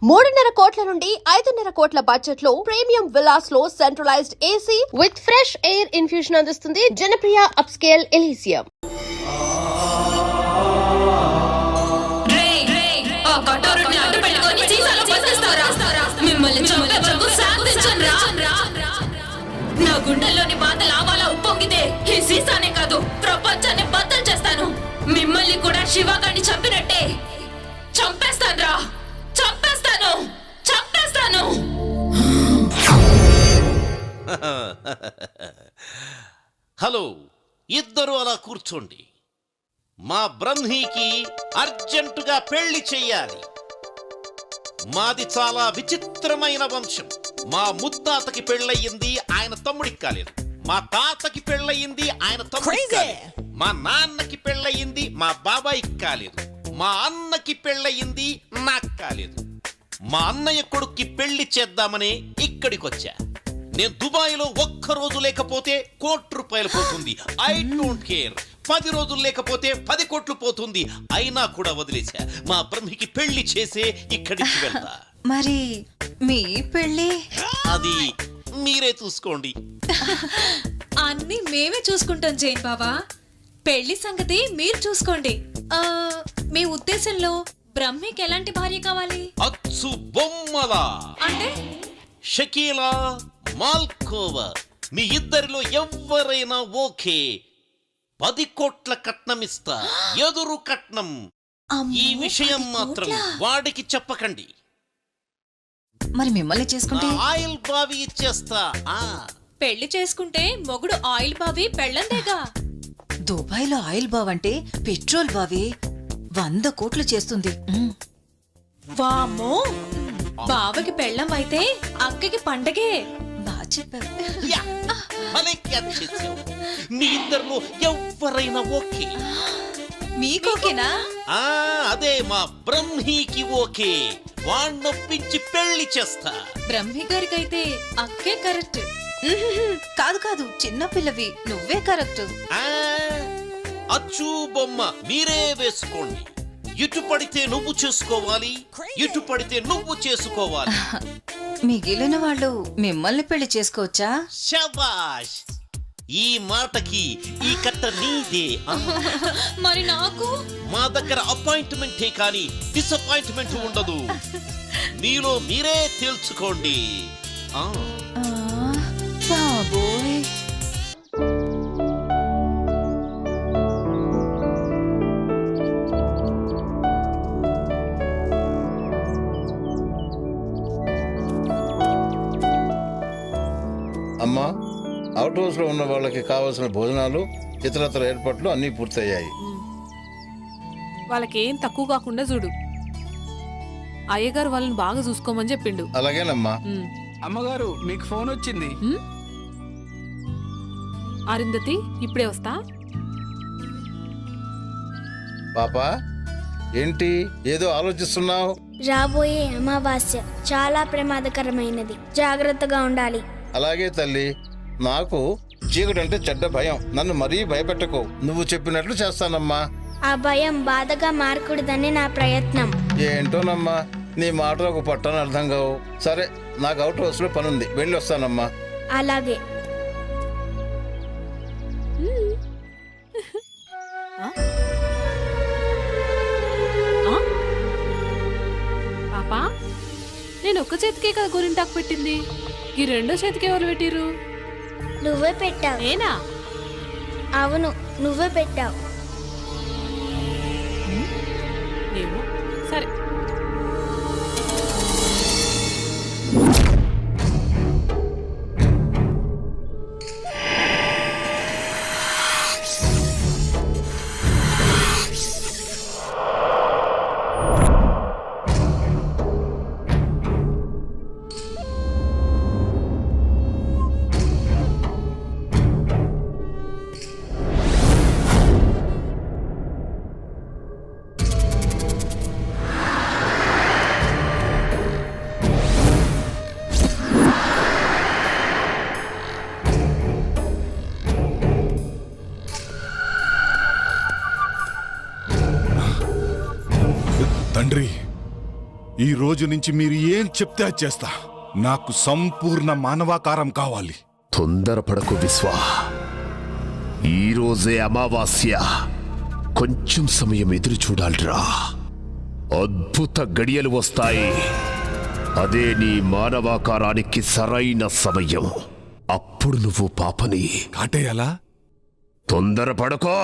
3.5 కోట్ల నుండి 5.5 కోట్ల బడ్జెట్ లో ప్రీమియం విల్లాస్ లో centralised AC with fresh air infusion అందిస్తుంది జనప్రియ అప్స్కేల్ ఎలీసియం. నా గుండెల్లోని బాధ లావాలా ఉప్పొంగితే ఈ సీసానే కాదు ప్రపంచాన్ని బద్దలు చేస్తాను. మిమ్మల్ని కూడా శివగాడిని చంపినట్టే చంపేస్తాను. హలో, ఇద్దరు అలా కూర్చోండి. మా బ్రహ్మీకి అర్జెంటుగా పెళ్లి చెయ్యాలి. మాది చాలా విచిత్రమైన వంశం. మా ముత్తాతకి పెళ్ళయింది, ఆయన తమ్ముడికి కాలేదు. మా తాతకి పెళ్ళయింది, ఆయన తమ్ముడికి కాలేదు. మా నాన్నకి పెళ్ళయింది, మా బాబాయికి కాలేదు. మా అన్నకి పెళ్ళయింది, నాకు కాలేదు. మా అన్నయ్య కొడుక్కి పెళ్లి చేద్దామని ఇక్కడికొచ్చా. నేను దుబాయ్లో ఒక్కరోజు లేకపోతే ₹1,00,00,000 పోతుంది. I don't care. 10 రోజులు లేకపోతే 10 కోట్లు పోతుంది. అయినా కూడా వదిలేశా. మా బ్రహ్మికి పెళ్లి చేసే ఇక్కడికి వెళ్తా. మరి మీ పెళ్ళి అది మీరే చూసుకోండి. అన్ని మేమే చూసుకుంటాం జైన్ బాబా. పెళ్లి సంగతి మీరు చూసుకోండి. మీ ఉద్దేశంలో బ్రహ్మికి ఎలాంటి భార్య కావాలి? అచ్చు బొమ్మలా అంటే షకీలా, మాల్కోవా, మీ ఇద్దరిలో ఎవరైనా ఓకే. 10 కోట్ల కట్నం ఇస్తా, ఎదురు కట్నం. ఈ విషయం మాత్రం వాడికి చెప్పకండి. మరి మిమ్మల్ని చేసుకుంటే ఆయిల్ బావి ఇచ్చేస్తా. పెళ్లి చేసుకుంటే మొగుడు ఆయిల్ బావి పెళ్ళందేగా. దుబాయ్లో ఆయిల్ బావ్ అంటే పెట్రోల్ బావి 100 కోట్లు చేస్తుంది. వామ్మో, బావకి పెళ్ళం అయితే అక్కకి పండగే. బాగా చెప్పావు. యా, భలే క్యాచ్ చేసావు. మీ ఇద్దరిలో ఎవరైనా ఓకే. మీకోకేనా? అదే మా బ్రహ్మీకి ఓకే. వాణ్ణొప్పించి పెళ్లి చేస్తా. బ్రహ్మి గారికైతే అక్కే కరెక్ట్. కాదు కాదు, చిన్న పిల్లవి, నువ్వే కరెక్ట్. అచ్చు బొమ్మ మీరే వేసుకోండి. ఇటు పడితే నువ్వు చేసుకోవాలి, ఇటు పడితే నువ్వు చేసుకోవాలి. మిగిలిన వాళ్ళు మిమ్మల్ని పెళ్లి చేసుకోవచ్చా? శబాష్, ఈ మాటకి ఈ కట్ట నీదే. మరి నాకు మా దగ్గర అపాయింట్మెంటే కానీ డిసప్పాయింట్మెంట్ ఉండదు. మీలో మీరే తేల్చుకోండి. బాబోయ్, అమ్మా, అవుట్ హౌస్ లో ఉన్న వాళ్ళకి కావాల్సిన భోజనాలు, ఇతరత్ర ఏర్పాట్లు అన్నీ పూర్తయ్యాయి. వాళ్ళకేం తక్కువ కాకుండా చూడు. అయ్యగారు వాళ్ళని బాగా చూసుకోమని చెప్పిండు. అలాగేనమ్మా. అమ్మగారు, మీకు ఫోన్ వచ్చింది. అరుంధతి, ఇప్పుడే వస్తా. పాపా, ఏంటి ఏదో ఆలోచిస్తున్నావు? రాబోయే అమావాస్య చాలా ప్రమాదకరమైనది, జాగ్రత్తగా ఉండాలి. అలాగే తల్లి, నాకు చీకటంటే చెడ్డ భయం. నన్ను మరీ భయపెట్టకు. నువ్వు చెప్పినట్లు చేస్తానమ్మా. ఆ భయం బాధగా మారకూడదని నా ప్రయత్నం. ఏంటోనమ్మా, నీ మాటలకు పట్టని అర్థం కావు. సరే, నాకు అవుట్ హౌస్ లో పనుంది, వెళ్ళి వస్తానమ్మా. అలాగే. పాపా, నేను ఒక్క చేతికే కదా గోరింటాకు పెట్టింది. ఈ రెండో చేతికి ఎవరు పెట్టిరు? నువ్వే పెట్టావు. నేనా? అవును, నువ్వే పెట్టావు. ఏమో, సరే. రోజు నుంచి మీరు ఏం చెప్తే అది చేస్తా. నాకు సంపూర్ణ మానవాకారం కావాలి. తొందరపడకు విశ్వా, ఈరోజే అమావాస్య. కొంచెం సమయం ఎదురు చూడాలిరా. అద్భుత గడియలు వస్తాయి. అదే నీ మానవాకారానికి సరైన సమయం. అప్పుడు నువ్వు పాపని కాటేయాలా? తొందరపడకో.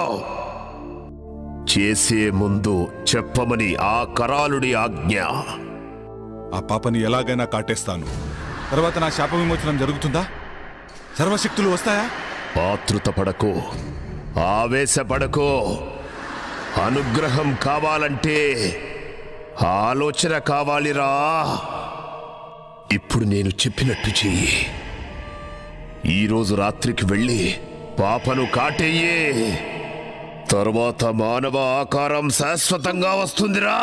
చేసే ముందు చెప్పమని ఆ కరాలుడి ఆజ్ఞ. ఆ పాపని ఎలాగైనా కాటేస్తాను. తర్వాత నా శాప విమోచనం జరుగుతుందా? సర్వశక్తులు వస్తాయా? ఆతృత పడకో, ఆవేశపడకో. అనుగ్రహం కావాలంటే ఆలోచన కావాలిరా. ఇప్పుడు నేను చెప్పినట్టు చెయ్యి. ఈరోజు రాత్రికి వెళ్ళి పాపను కాటేయే. తర్వాత మానవ ఆకారం శాశ్వతంగా వస్తుందిరా.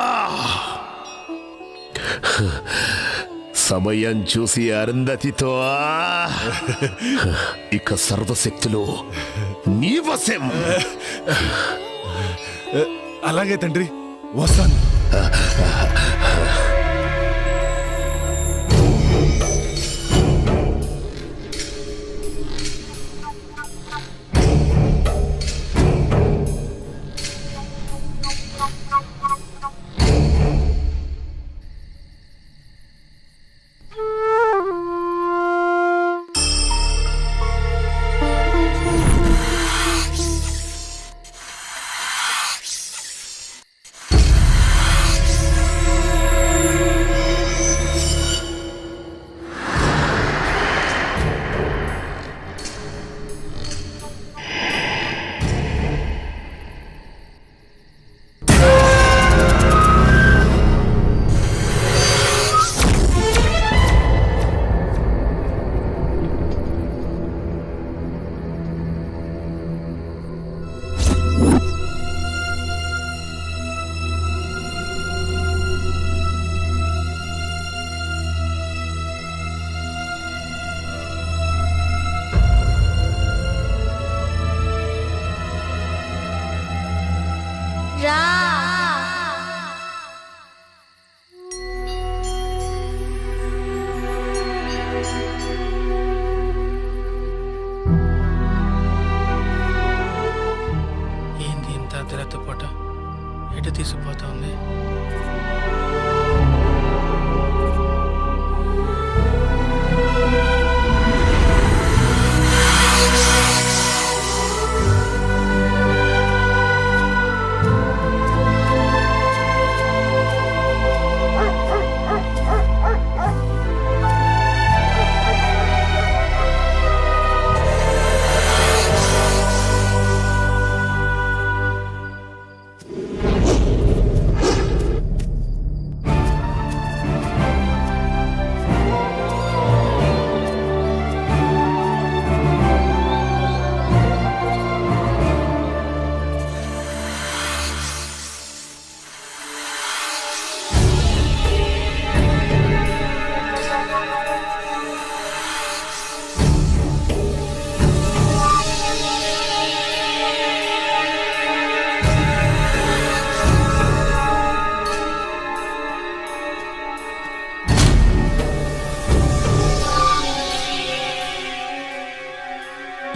సమయం చూసి అరుంధతితో ఇక సర్వశక్తులు నీ వశం. అలాగే తండ్రి, వస్తాను. రా. ఏంది ఇంత అర్ధరాత్రి పూట ఎటు తీసుకుపోతా ఉంది?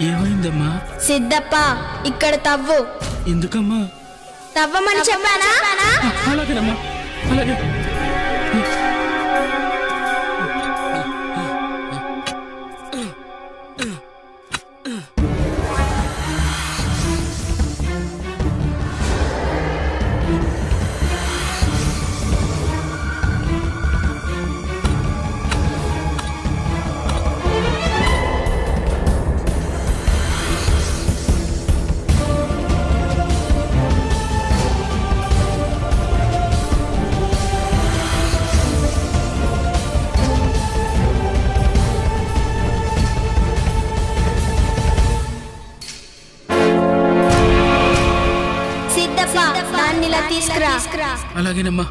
ఏమైందమ్మా? సిద్ధప్ప, ఇక్కడ తవ్వు. ఎందుకమ్మా? తవ్వమని చెప్పానా? అలాగేనమ్మా, అలాగే. దాన్నిలా తీసుకురా. అలాగేనమ్మా.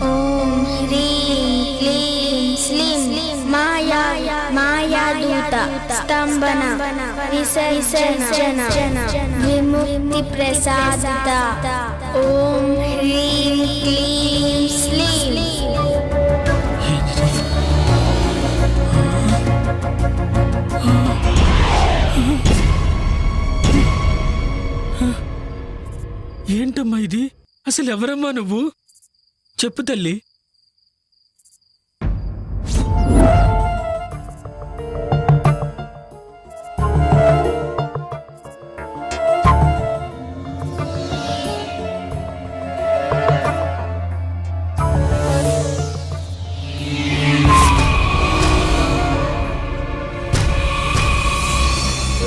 ఓం హ్రీం క్లీం శ్లీం మాయా మాయాదూత స్తంభన విసర్జన విముక్తి ప్రసాదిత ఓం హ్రీం క్లీం శ్లీం. ఏంటమ్మా ఇది? అసలు ఎవరమ్మా నువ్వు? చెప్పు తల్లి.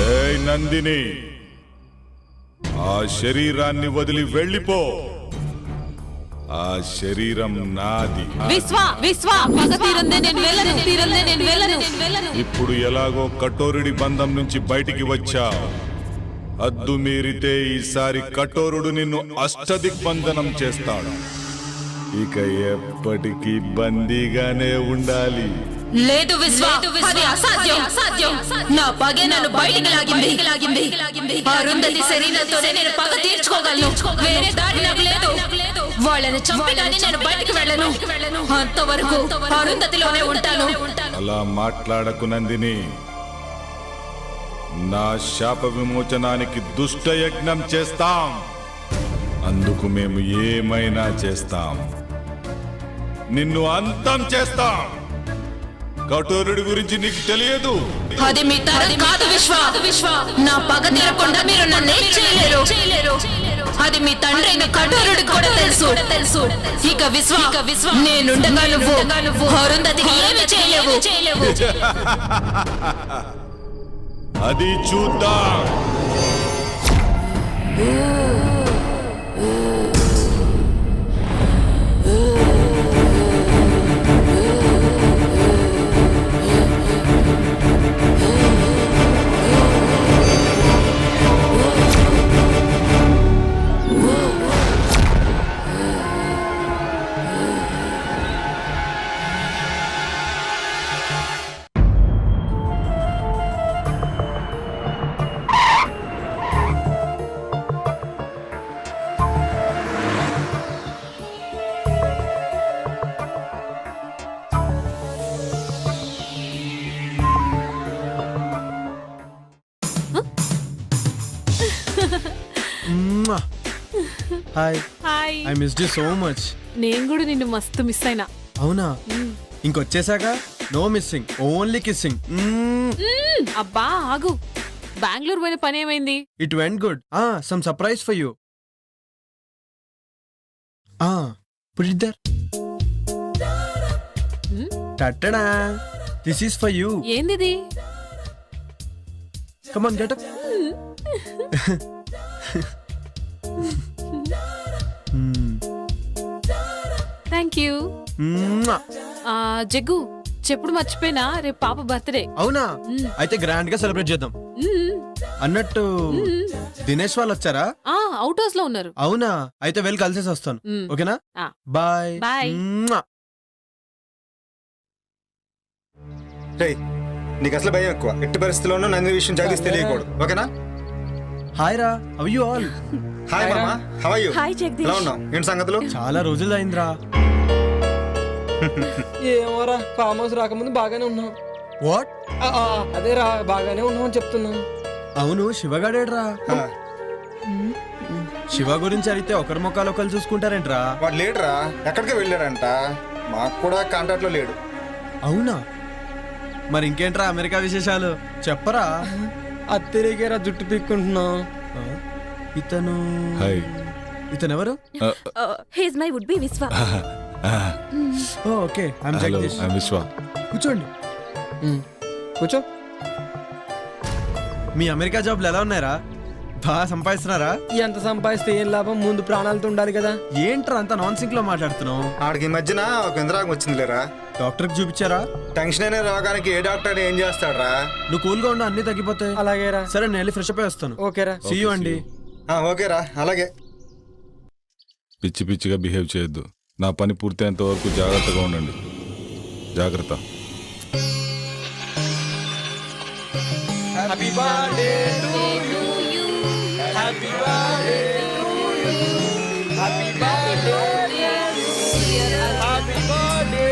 ఏయ్ నందిని, ఆ శరీరాన్ని వదిలి వెళ్ళిపో. ఆ శరీరం నాది. ఇప్పుడు ఎలాగో కఠోరుడి బంధం నుంచి బయటికి వచ్చా. హద్దు మీరితే ఈసారి కఠోరుడు నిన్ను అష్టదిగ్బంధనం చేస్తాడు. ఇక ఎప్పటికీ బందీగానే ఉండాలి. లేదు విశ్వ, అది అసాధ్యం. నా పగే నన్ను బయటికి లాగింది. అరుంధతి శరీరంతోనే నేను పగ తీర్చుకోగలను. వేరే దారి నాకు లేదు. వాళ్ళని చంపి కానీ నేను బయటికి వెళ్ళను. అంతవరకు అరుంధతిలోనే ఉంటాను. అలా మాట్లాడకు నందిని. నా శాప విమోచనానికి దుష్ట యజ్ఞం చేస్తాం. అందుకు మేము ఏమైనా చేస్తాం. నిన్ను అంతం చేస్తాం. కఠోరుడి గురించి నీకు తెలియదు. అది మీ తరం కాదు విశ్వ. నా పగ తీరకుండా మీరు నన్ను చేయలేరు. అది మీ తండ్రి అయిన కఠోరుడికి కూడా తెలుసు. ఇక విశ్వ నేనుండగా నువ్వు అరుంధతికి ఏమి చేయలేవు. అది చూద్దాం. Hi. Hi. I missed you so much. నేను కూడా నిన్ను మస్తు మిస్ అయినా. అవునా? ఇంకొచ్చేసాక నో మిస్సింగ్, ఓన్లీ కిస్సింగ్. అబ్బా ఆగు. బెంగళూరు పోయిన పని ఏమైంది? It went good. Some surprise for you. Put it there. టట్టడా, దిస్ ఈస్ ఫర్ యూ. ఏందిది? Come on, get up. Thank you. Jaggu చెప్పుడు మర్చిపోయినా, రేపు పాప బర్త్డే. అవునా? అయితే గ్రాండ్ గా సెలబ్రేట్ చేద్దాం. అన్నట్టు దినేష్ వాళ్ళు వచ్చారా? అవుట్ హౌస్ లో ఉన్నారు. అవునా? అయితే వెళ్ళి కలిసేసి వస్తాను. ఓకేనా? Bye bye. నీకు అసలు భయం ఎక్కువ. ఎట్టి పరిస్థితుల్లోనూ నందిని విషయం జగదీష్ తెలియకూడదు. ఓకేనా? హాయ్ రా, హౌ యు ఆల్? హాయ్ మామా, హౌ ఆర్ యు? ఎలా ఉన్నావు? ఏంటి సంగతులు? చాలా రోజులు అయిందిరా. ఏమోరా, ఫామ్ హౌస్ రాకముందు బాగానే ఉన్నాం. వాట్? అదేరా, బాగానే ఉన్నాం అని చెప్తున్నాం. అవును, శివగాడేడ్రా? శివ గురించి అడిగితే ఒకరి మొక్కలు ఒకరు చూసుకుంటారేంట్రా? వాడు లేడురా, ఎక్కడికి వెళ్ళాడంట. మాకు కూడా కాంటాక్ట్ లో లేడు. అవునా? మరి ఇంకేంట్రా అమెరికా విశేషాలు చెప్పరా? అత్తరికేరా జుట్టు పీక్కుంటున్నాం. ఇతను ఎవరు? హీస్ మై వుడ్ బి విశ్వ. Okay, I am Jagadish. విశ్వ. కూర్చోండి. కూర్చో. మీ అమెరికా జాబ్లు ఎలా ఉన్నాయరా? బాగా సంపాదిస్తున్నారా? ఎంత సంపాదిస్తే ఏం లాభం? ముందు ప్రాణాలతో ఉండాలి కదా. ఏంట్రా అంత నాన్ సింక్ లో మాట్లాడుతున్నావు? ఆడికి ఈ మధ్యన ఒక ఇంద్రాగం వచ్చింది లేరా. డాక్టర్ కి చూపించారా? టెన్షన్ అనే రోగానికి ఏ డాక్టర్ ఏం చేస్తాడరా? నువ్వు కూల్ గా ఉండు, అన్ని తగ్గిపోతాయి. అలాగేరా. సరే, నేను వెళ్ళి ఫ్రెష్ అప్ అయి వస్తాను. ఓకేరా. సీ యూ అండి. ఓకేరా, అలాగే. పిచ్చి పిచ్చిగా బిహేవ్ చేయొద్దు. నా పని పూర్తయ్యేంత వరకు జాగ్రత్తగా ఉండండి. జాగ్రత్త. Happy birthday to you happy birthday to you happy birthday happy birthday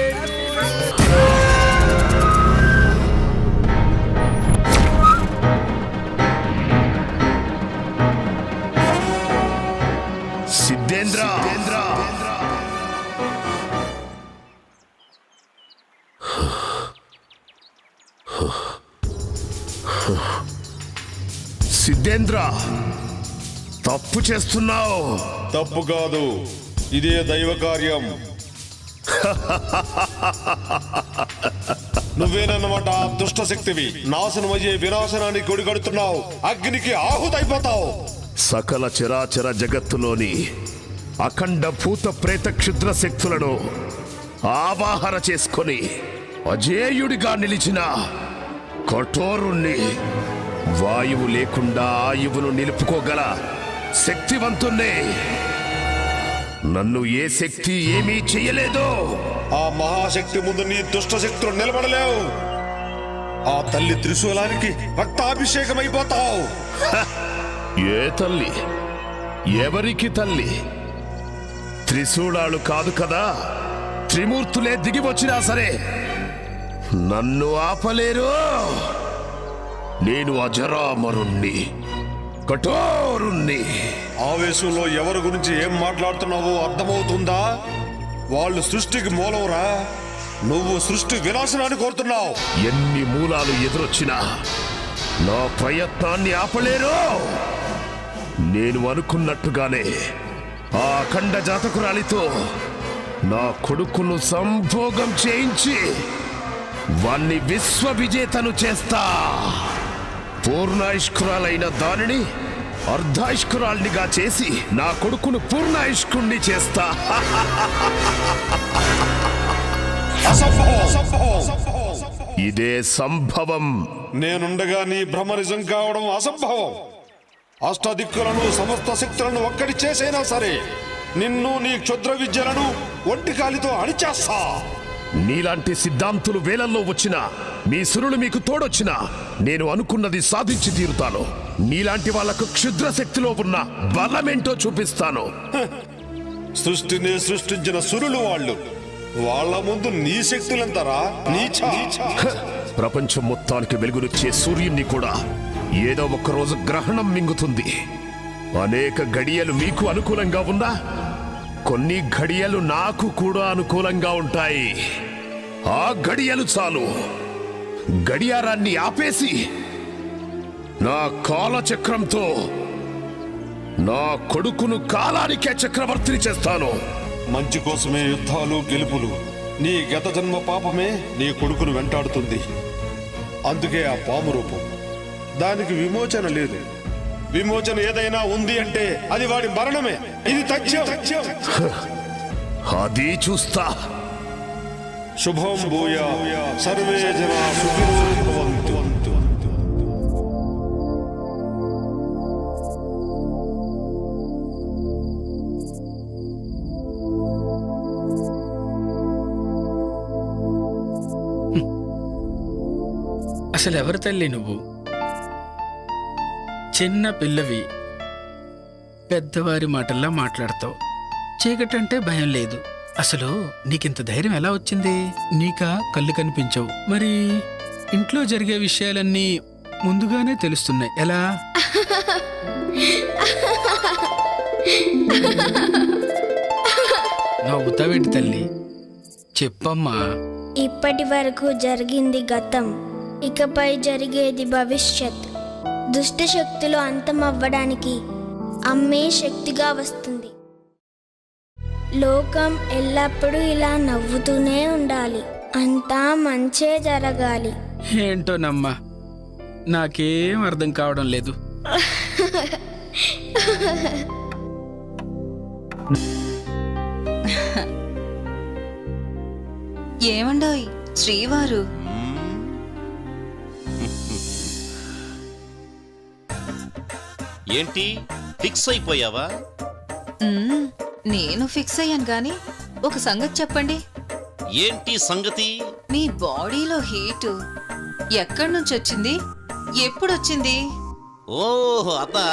Siddhendra Siddhendra తప్పు చేస్తున్నావు. తప్పు కాదు, ఇదే దైవ కార్యం. నువ్వేనన్నమాట ఆ దుష్ట శక్తివి. నాశనమయ్యే వినాశనానికి కొడిగడుతున్నావు. అగ్నికి ఆహుతైపోతావు. సకల చరాచర జగత్తులోని అఖండ భూత ప్రేత క్షుద్ర శక్తులను ఆవాహన చేసుకొని అజేయుడిగా నిలిచిన కఠోరుణ్ణి, వాయువు లేకుండా ఆయువును నిలుపుకోగల శక్తివంతుణ్ణి. నన్ను ఏ శక్తి ఏమీ చెయ్యలేదు. ఆ మహాశక్తి ముందు నీ దుష్ట శక్తులు నిలబడలేవు. ఆ తల్లి త్రిశూలానికి రక్తాభిషేకమైపోతావు. ఏ తల్లి? ఎవరికి తల్లి? త్రిశూలాలు కాదు కదా, త్రిమూర్తులే దిగి వచ్చినా సరే నన్ను ఆపలేరు. నేను అజరామరుణ్ణి, కఠోరుణ్ణి. ఆవేశంలో ఎవరి గురించి ఏం మాట్లాడుతున్నావో అర్థమవుతుందా? వాళ్ళు సృష్టికి మూలంరా. నువ్వు సృష్టి వినాశనాన్ని కోరుతున్నావు. ఎన్ని మూలాలు ఎదురొచ్చినా నా ప్రయత్నాన్ని ఆపలేరు. నేను అనుకున్నట్టుగానే ఆ అఖండ జాతకురాలితో నా కొడుకును సంభోగం చేయించి వాణ్ణి విశ్వ విజేతను చేస్తా. పూర్ణాయుష్కురాలైన దానిని అర్ధాయుష్కురాల్నిగా చేసి నా కొడుకును పూర్ణాయుష్కుణ్ణి చేస్తా. ఇదే సంభవం. నేనుండగా నీ భ్రమ నిజం కావడం అసంభవం. అష్టదిక్కులను సమస్త శక్తులను ఒక్కటి చేసైనా సరే నిన్ను నీ క్షుద్ర విద్యలను ఒంటికాలితో అణిచేస్తా. నీలాంటి సిద్ధాంతులు వేలల్లో వచ్చినా, మీ సురులు మీకు తోడొచ్చినా నేను అనుకున్నది సాధించి తీరుతాను. నీలాంటి వాళ్లకు క్షుద్ర శక్తిలో ఉన్న బలమేంటో చూపిస్తాను. సృష్టిని సృష్టించిన సురులు వాళ్ళు. వాళ్ళ ముందు నీ శక్తులంతరా నీచా. ప్రపంచం మొత్తానికి వెలుగునిచ్చే సూర్యుణ్ణి కూడా ఏదో ఒక రోజు గ్రహణం మింగుతుంది. అనేక గడియలు మీకు అనుకూలంగా ఉన్నా కొన్ని గడియలు నాకు కూడా అనుకూలంగా ఉంటాయి. ఆ గడియలు చాలు. గడియారాన్ని ఆపేసి నా కాలచక్రంతో నా కొడుకును కాలానికే చక్రవర్తిని చేస్తాను. మంచి కోసమే యుద్ధాలు గెలుపులు. నీ గత జన్మ పాపమే నీ కొడుకును వెంటాడుతుంది. అందుకే ఆ పాము రూపం. దానికి విమోచన లేదు. విమోచన ఏదైనా ఉంది అంటే అది వాడి మరణమే. ఇది తథ్యం. అది చూస్తా. శుభం భూయా సర్వే జనా సుఖినో భవంతు. అసలు ఎవరి తల్లి నువ్వు? చిన్న పిల్లవి, పెద్దవారి మాటల్లా మాట్లాడతావు. చీకటంటే భయం లేదు. అసలు నీకింత ధైర్యం ఎలా వచ్చింది? నీకా కళ్ళు కనిపించవు, మరి ఇంట్లో జరిగే విషయాలన్నీ ముందుగానే తెలుస్తున్నాయి. ఎలా? నవ్వుతావేంటి తల్లి? చెప్పమ్మా. ఇప్పటి వరకు జరిగింది గతం, ఇకపై జరిగేది భవిష్యత్. దుష్ట శక్తులు అంతమవ్వడానికి అమ్మే శక్తిగా వస్తుంది. లోకం ఎల్లప్పుడూ ఇలా నవ్వుతూనే ఉండాలి. అంతా మంచే జరగాలి. ఏంటోనమ్మా, నాకేం అర్థం కావడం లేదు. ఏమండోయ్ శ్రీవారు? ఏంటి ఫిక్స్ అయిపోయావా? నేను ఫిక్స్ అయ్యాను గాని ఒక సంగతి చెప్పండి. ఏంటి సంగతి? మీ బాడీలో హీటు ఎక్కడి నుంచి వచ్చింది? ఎప్పుడొచ్చింది? ఓహో అదా.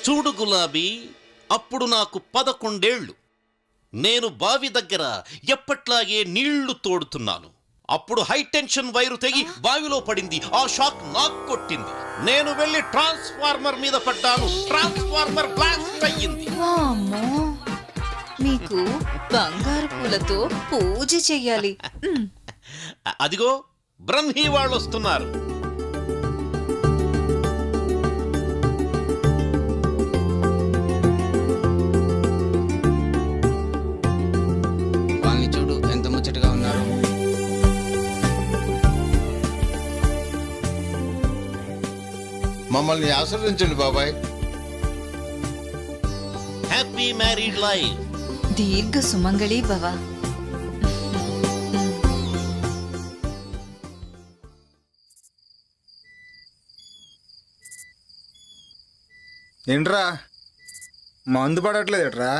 చూడు గులాబీ, అప్పుడు నాకు 11 ఏళ్ళు. నేను బావి దగ్గర ఎప్పట్లాగే నీళ్లు తోడుతున్నాను. అప్పుడు హై టెన్షన్ వైరు తెగి బావిలో పడింది. ఆ షాక్ నాకు కొట్టింది. నేను వెళ్ళి ట్రాన్స్ఫార్మర్ మీద పడ్డాను. ట్రాన్స్ఫార్మర్ బ్లాస్ట్ అయ్యింది. వామ్మో, మీకు బంగారు పూలతో పూజ చెయ్యాలి. అదిగో బ్రహ్మీ వాళ్ళు వస్తున్నారు. వాళ్ళని చూడు ఎంత ముచ్చటగా ఉన్నారు. మమ్మల్ని ఆశీర్వదించండి బాబాయ్. Happy married life. దీర్ఘ సుమంగళి భవ. ఏంట్రా మందు పడట్లేదుట్రా?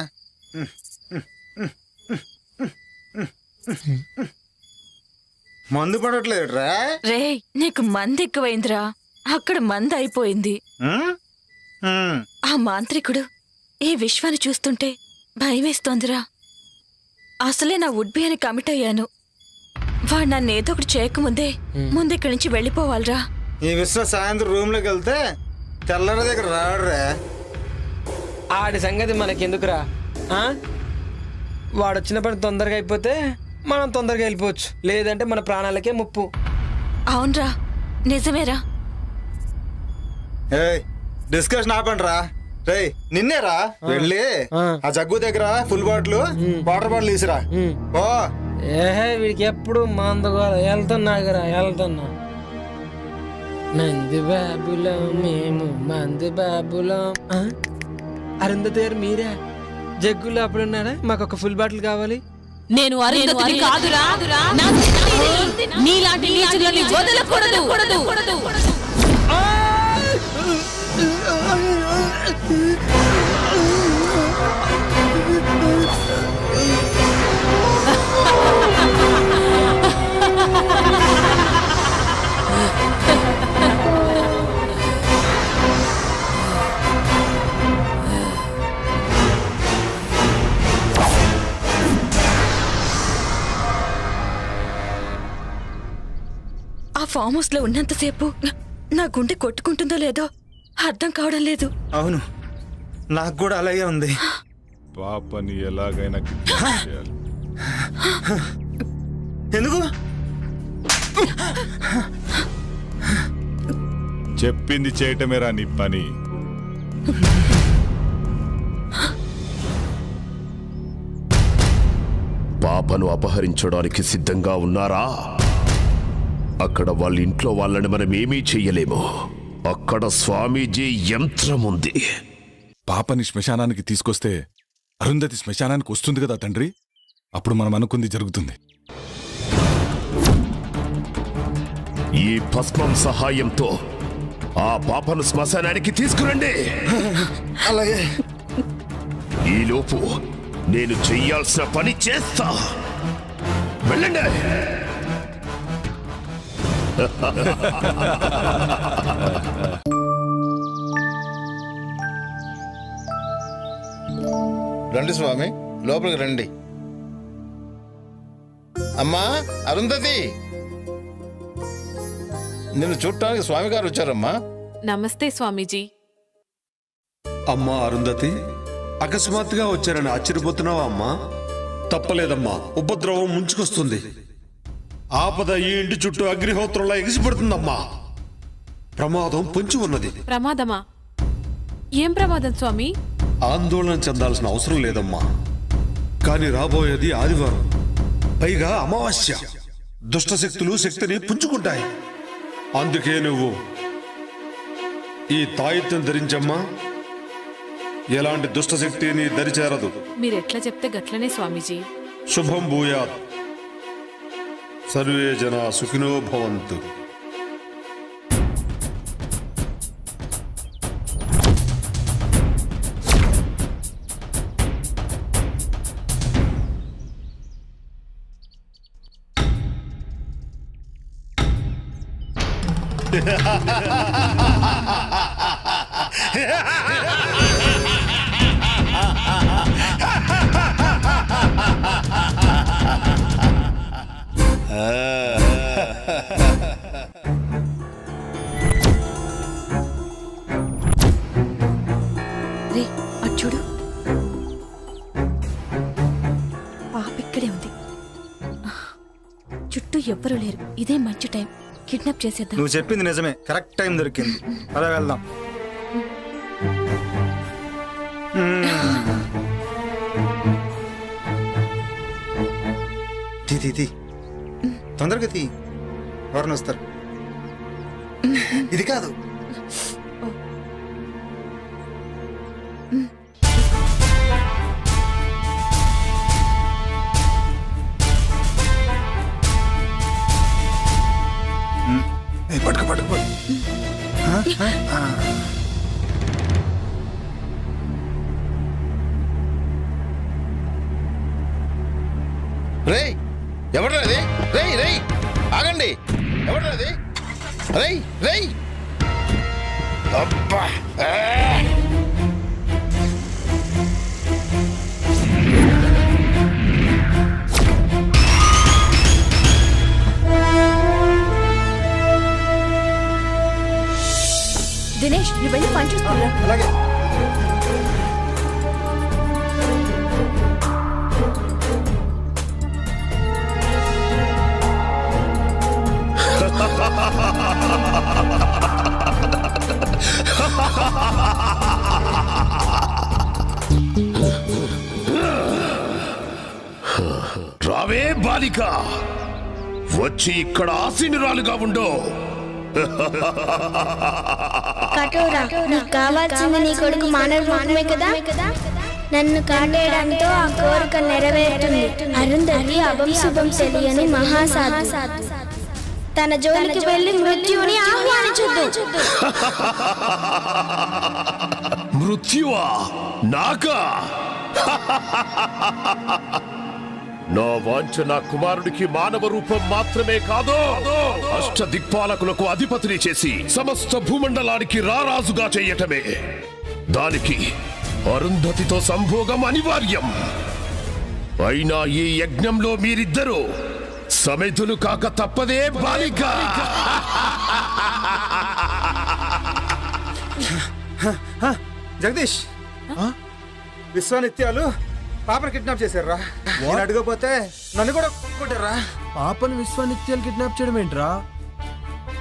మందు పడట్లేదుట్రా? రే, నీకు మంది ఎక్కువైందిరా. అక్కడ మంది అయిపోయింది. ఆ మాంత్రికుడు ఈ విశ్వాన్ని చూస్తుంటే భయమేస్తోందిరా. అసలే నా వుడ్బి అని కమిట్ అయ్యాను. వాడు నన్ను ఏదో ఒకటి చేయకముందే ముందు ఇక్కడి నుంచి వెళ్ళిపోవాలిరా. ఈ విశ్వ సాయంత్రం రూమ్లోకి వెళ్తే తెల్లర దగ్గర రాడురా. ఆడి సంగతి మనకెందుకురా? వాడు వచ్చిన పని తొందరగా అయిపోతే మనం తొందరగా వెళ్ళిపోవచ్చు. లేదంటే మన ప్రాణాలకే ముప్పు. అవునరా, నిజమేరా. ఏయ్, డిస్కషన్ ఆపండి రా. రే నిన్నేరా వెళ్ళి ఆ జగ్గు దగ్గర ఫుల్ బాటిల్ వాటర్ బాటిల్ తీసిరా. ఓ ఏహే, వీడికి ఎప్పుడు మందుగోల. వెళ్తున్నాగరా, వెళ్తున్నా. మంది బాబులం మేము, మంది బాబులం. అరుంధతి గారు మీరే? జగ్గులో అప్పుడున్నారా? మాకు ఒక ఫుల్ బాటిల్ కావాలి. నేను అరుంధతిని కాదురా. నీలాంటి నీచులని వదలకూడదు. ఆ ఫామ్ హౌస్ లో ఉన్నంతసేపు నా గుండె కొట్టుకుంటుందో లేదో అర్థం కావడం లేదు. అవును, నాకు కూడా అలాగే ఉంది. పాపని ఎలాగైనా కిడ్నాప్ చేయాలి. ఎందుకు? చెప్పింది చేయటమేరా నీ పని. పాపను అపహరించడానికి సిద్ధంగా ఉన్నారా? అక్కడ వాళ్ళ ఇంట్లో వాళ్ళని మనం ఏమీ చెయ్యలేము. అక్కడ స్వామీజీ యంత్రం ఉంది. పాపని శ్మశానానికి తీసుకొస్తే అరుంధతి శ్మశానానికి వస్తుంది కదా తండ్రి. అప్పుడు మనం అనుకుంది జరుగుతుంది. ఈ భస్మం సహాయంతో ఆ పాపను శ్మశానానికి తీసుకురండి. అలాగే. ఈలోపు నేను చెయ్యాల్సిన పని చేస్తా. వెళ్ళండి. రండి స్వామి, లోపలికి రండి. అమ్మా అరుంధతి, నిన్ను చూడటానికి స్వామి గారు వచ్చారమ్మా. నమస్తే స్వామీజీ. అమ్మా అరుంధతి, అకస్మాత్తుగా వచ్చారని ఆశ్చర్యపోతున్నావా అమ్మా? తప్పలేదమ్మా, ఉపద్రవం ముంచుకొస్తుంది. ఆపద ఈ ఇంటి చుట్టూ అగ్నిహోత్రంలా ఎగిసిపడుతుందమ్మా. ప్రమాదం పొంచి ఉన్నది. ప్రమాదమా? ఏం ప్రమాదం స్వామి? ఆందోళన చెందాల్సిన అవసరం లేదమ్మా. కానీ రాబోయేది ఆదివారం, పైగా అమావాస్య. దుష్టశక్తులు శక్తిని పుంజుకుంటాయి. అందుకే నువ్వు ఈ తాయిత్యం ధరించమ్మా. ఎలాంటి దుష్టశక్తి నీ దరిచేరదు. మీరెట్లా చెప్తే గట్లనే స్వామీజీ. శుభం భూయాత్. సర్వే జనా సుఖినో భవంతు. రే అటు చూడు, పాప ఇక్కడే ఉంది. చుట్టూ ఎవ్వరూ లేరు. ఇదే మంచి టైం, కిడ్నాప్ చేసేద్దాం. నువ్వు చెప్పింది నిజమే, కరెక్ట్ టైం దొరికింది. అలా వెళ్దాం. తీ తొందరగా తీ, ఎవరిని వస్తారు. ఇది కాదు. పట్టుకో రేయ్ ఎవడ్రా అది? రేయ్ రేయ్ ఆగండి, ఎవడ్రా అది? రేయ్ రేయ్ అబ్బా దినేష్, నువ్వు వెళ్ళి పని చూసుకురా. అలాగే. రావే బాలిక, వచ్చి ఇక్కడ ఆసీనురాలుగా ఉండో. కఠోరా, నీకు కావాల్సింది నీ కొడుకు మానవ రూపమే కదా. నన్ను కాటేయడంతో ఆ కోరిక నెరవేరుతుంది. అరుంధతి అభం శుభం తెలియని మహాసాధు. తన జోలికి వెళ్లి మృత్యువుని ఆహ్వానించొద్దు. మృత్యువా? నాకా? నా వాంఛ నా కుమారుడికి మానవ రూపం మాత్రమే కాదు, అష్ట దిక్పాలకులకు అధిపతిని చేసి సమస్త భూమండలానికి రారాజుగా చెయ్యటమే. దానికి అరుంధతితో సంభోగం అనివార్యం. అయినా ఈ యజ్ఞంలో మీరిద్దరూ సమిధులు కాక తప్పదే బాలిక. జగదీష్, విశ్వానిత్యాలు పాపను కిడ్నాప్ చేశారా? నేను అడగపోతే నన్ను కూడా కొట్టారా? పాపను విశ్వానిత్యాలు కిడ్నాప్ చేయడం ఏంట్రా?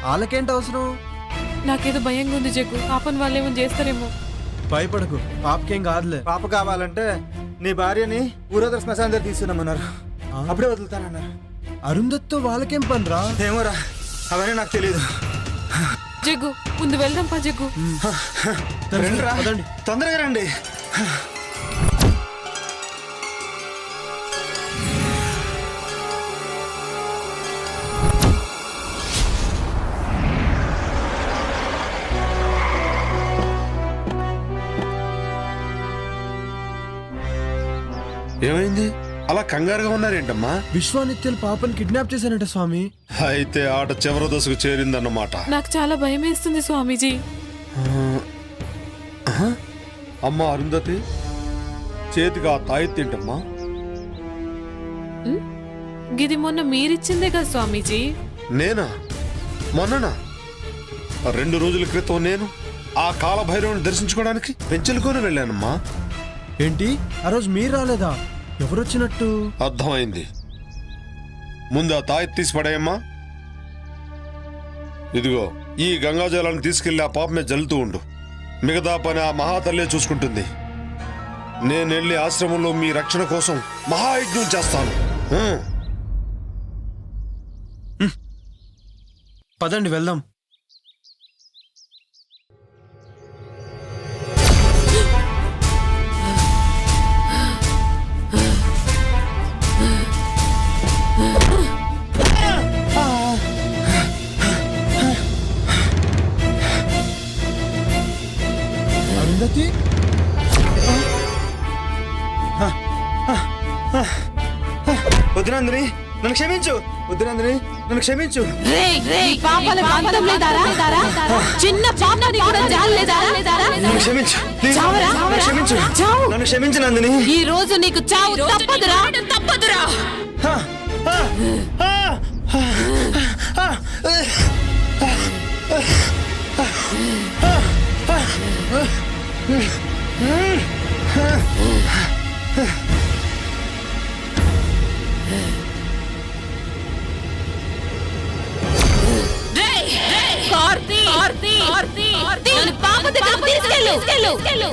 వాళ్ళకేంటి అవసరం? నాకేదో భయంగా ఉంది జగ్గు, పాపని వాళ్ళు ఏమో చేస్తారేమో. భయపడకు, పాపకేం కాదులే. పాప కావాలంటే నీ భార్యని ఊరోదర శ్మశానం దగ్గర తీసుకున్నామన్నారు. అప్పుడే వదులుతానన్నారు. అరుంధతితో వాళ్ళకేం పనిరా? ఏమోరా, అవన్నీ నాకు తెలియదు. జగ్గు, ముందు వెళ్దాం పా జగ్గు. రండిరా, తొందరగా రండి. ఏమైంది? అలా కంగారుగా ఉన్నారేంటమ్మా? విశ్వానిత్యాలు పాపని కిడ్నాప్ చేశారంట స్వామి. అయితే ఆట చివరి దశకు చేరిందన్నమాట. నాకు చాలా భయం వేస్తుంది స్వామీజీ. అమ్మ అరుంధతి, చేతికి ఆ తాయెత్తేంటమ్మా? గిది మొన్న మీరిచ్చిందే కదా స్వామీజీ. నేనా? మొన్ననా? 2 రోజుల క్రితం నేను ఆ కాలభైరవుని దర్శించుకోవడానికి పెంచెలుకొని వెళ్ళానమ్మా. ఏంటి, ఆ రోజు మీరు రాలేదా? ఎవరొచ్చినట్టు? అర్థమైంది. ముందు ఆ తాయెత్తు తీసి పడేయమ్మా. ఇదిగో, ఈ గంగాజలాన్ని తీసుకెళ్లి ఆ పాప మీద జల్లుతూ ఉండు. మిగతా పని ఆ మహాతల్లే చూసుకుంటుంది. నేను వెళ్ళి ఆశ్రమంలో మీ రక్షణ కోసం మహాయజ్ఞం చేస్తాను. పదండి వెళ్దాం. అరుంధతి, వద్దునందిని, నన్ను క్షమించు. వద్దు నందిని, నన్ను క్షమించు. చిన్న పాపని కూడా జాలేదా? నన్ను క్షమించు ప్లీజ్. నన్ను క్షమించు. నన్ను క్షమించు నందిని. ఈ రోజు నీకు చావు తప్పదురా. కార్తీ, పాప దగ్గర తీసుకెళ్ళు.